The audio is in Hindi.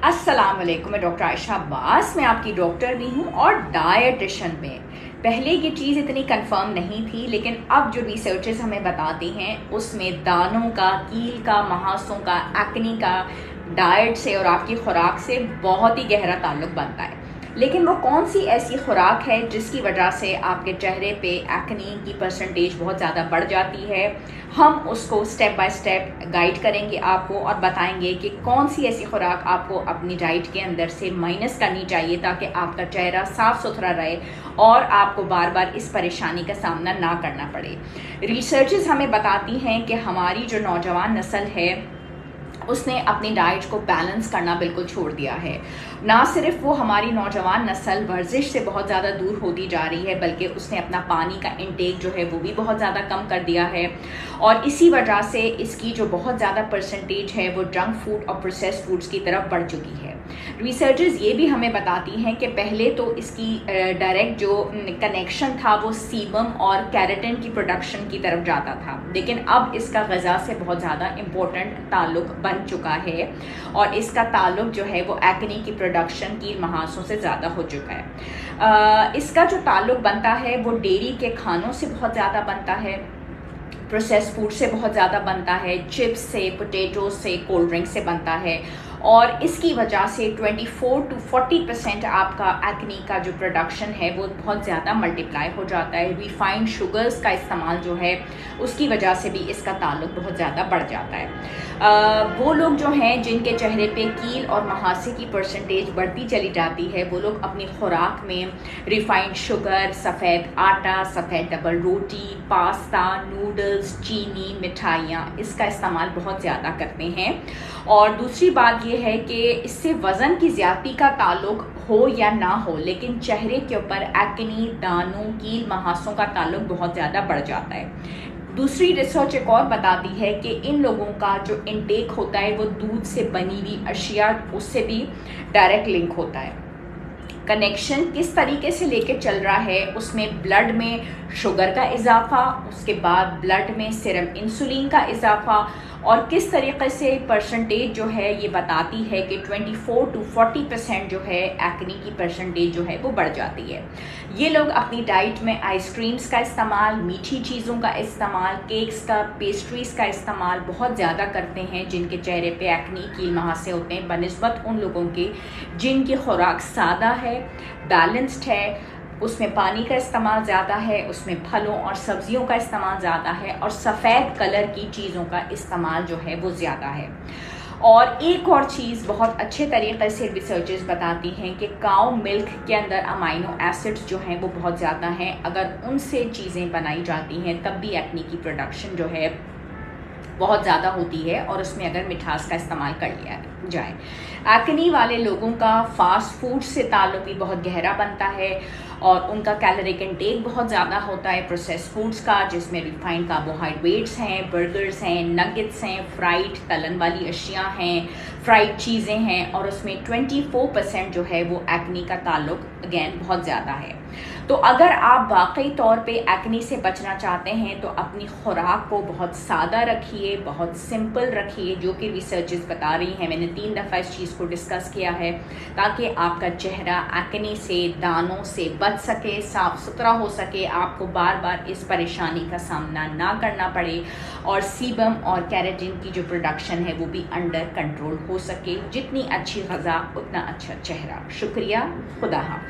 अस्सलाम वालेकुम, मैं डॉक्टर आयशा अब्बास। मैं आपकी डॉक्टर भी हूँ और डायटिशियन में। पहले ये चीज़ इतनी कंफर्म नहीं थी, लेकिन अब जो रिसर्चेस हमें बताते हैं उसमें दानों का, कील का, महासों का, एक्ने का डाइट से और आपकी खुराक से बहुत ही गहरा ताल्लुक बनता है। लेकिन वो कौन सी ऐसी खुराक है जिसकी वजह से आपके चेहरे पे एक्ने की परसेंटेज बहुत ज़्यादा बढ़ जाती है? हम उसको स्टेप बाय स्टेप गाइड करेंगे आपको और बताएंगे कि कौन सी ऐसी खुराक आपको अपनी डाइट के अंदर से माइनस करनी चाहिए ताकि आपका चेहरा साफ सुथरा रहे और आपको बार बार इस परेशानी का सामना ना करना पड़े। रिसर्चेस हमें बताती हैं कि हमारी जो नौजवान नस्ल है उसने अपनी डाइट को बैलेंस करना बिल्कुल छोड़ दिया है। ना सिर्फ वो हमारी नौजवान नस्ल वर्जिश से बहुत ज़्यादा दूर होती जा रही है, बल्कि उसने अपना पानी का इंटेक जो है वो भी बहुत ज़्यादा कम कर दिया है और इसी वजह से इसकी जो बहुत ज़्यादा परसेंटेज है वो जंक फूड और प्रोसेस्ड फूड्स की तरफ बढ़ चुकी है। रिसर्चेस ये भी हमें बताती हैं कि पहले तो इसकी डायरेक्ट जो कनेक्शन था वो सीबम और कैराटिन की प्रोडक्शन की तरफ जाता था, लेकिन अब इसका ग़िज़ा से बहुत ज़्यादा इम्पोर्टेंट ताल्लुक बन चुका है और इसका ताल्लुक जो है वो एक्ने की प्रोडक्शन की महासों से ज़्यादा हो चुका है। इसका जो ताल्लुक बनता है वो डेयरी के खानों से बहुत ज़्यादा बनता है, प्रोसेस फूड से बहुत ज़्यादा बनता है, चिप्स से, पोटैटो से, कोल्ड ड्रिंक से बनता है और इसकी वजह से 24 to 40% आपका एक्ने का जो प्रोडक्शन है वो बहुत ज़्यादा मल्टीप्लाई हो जाता है। रिफाइंड शुगर्स का इस्तेमाल जो है उसकी वजह से भी इसका ताल्लुक बहुत ज़्यादा बढ़ जाता है। वो लोग जो हैं जिनके चेहरे पे कील और महासे की परसेंटेज बढ़ती चली जाती है, वो लोग अपनी खुराक में रिफाइंड शुगर, सफ़ेद आटा, सफ़ेद डबल रोटी, पास्ता, नूडल्स, चीनी, मिठाइयाँ, इसका इस्तेमाल बहुत ज़्यादा करते हैं। और दूसरी बात ये है कि इससे वज़न की ज़्यादती का ताल्लुक हो या ना हो, लेकिन चेहरे के ऊपर एक्ने, दानों, कील, महासों का ताल्लुक बहुत ज़्यादा बढ़ जाता है। दूसरी रिसर्च एक और बताती है कि इन लोगों का जो इनटेक होता है वो दूध से बनी हुई अशिया, उससे भी डायरेक्ट लिंक होता है। कनेक्शन किस तरीके से लेके चल रहा है, उसमें ब्लड में शुगर का इजाफा, उसके बाद ब्लड में सीरम इंसुलिन का इजाफा और किस तरीके से परसेंटेज जो है ये बताती है कि 24 to 40% जो है एक्ने की परसेंटेज जो है वो बढ़ जाती है। ये लोग अपनी डाइट में आइसक्रीम्स का इस्तेमाल, मीठी चीज़ों का इस्तेमाल, केक्स का, पेस्ट्रीज़ का इस्तेमाल बहुत ज़्यादा करते हैं जिनके चेहरे पे एक्ने, कील, महासे होते हैं, बनिस्बत उन लोगों के जिनकी खुराक सादा है, बैलेंस्ड है, उसमें पानी का इस्तेमाल ज़्यादा है, उसमें फलों और सब्जियों का इस्तेमाल ज़्यादा है और सफ़ेद कलर की चीज़ों का इस्तेमाल जो है वो ज़्यादा है। और एक और चीज़ बहुत अच्छे तरीके से रिसर्चेस बताती हैं कि काऊ मिल्क के अंदर अमाइनो एसिड्स जो हैं वो बहुत ज़्यादा हैं। अगर उनसे चीज़ें बनाई जाती हैं तब भी एक्ने की प्रोडक्शन जो है बहुत ज़्यादा होती है और उसमें अगर मिठास का इस्तेमाल कर लिया जाए। एक्ने वाले लोगों का फास्ट फूड से ताल्लुक भी बहुत गहरा बनता है और उनका कैलोरिक इंटेक बहुत ज़्यादा होता है प्रोसेस फूड्स का, जिसमें रिफाइंड कार्बोहाइड्रेट्स हैं, बर्गर्स हैं, नगेट्स हैं, फ्राइड तलन वाली अशियाँ हैं, फ्राइड चीज़ें हैं और उसमें 24% जो है वो एक्ने का ताल्लुक अगेन बहुत ज़्यादा है। तो अगर आप वाकई तौर पे एक्ने से बचना चाहते हैं तो अपनी खुराक को बहुत सादा रखिए, बहुत सिंपल रखिए, जो कि रिसर्चेस बता रही हैं। मैंने 3 दफ़ा इस चीज़ को डिस्कस किया है ताकि आपका चेहरा एक्ने से, दानों से बच सके, साफ सुथरा हो सके, आपको बार बार इस परेशानी का सामना ना करना पड़े और सीबम और कैराटिन की जो प्रोडक्शन है वो भी अंडर कंट्रोल हो सके। जितनी अच्छी ग़िज़ा उतना अच्छा चेहरा। शुक्रिया, खुदा हाफ़िज़।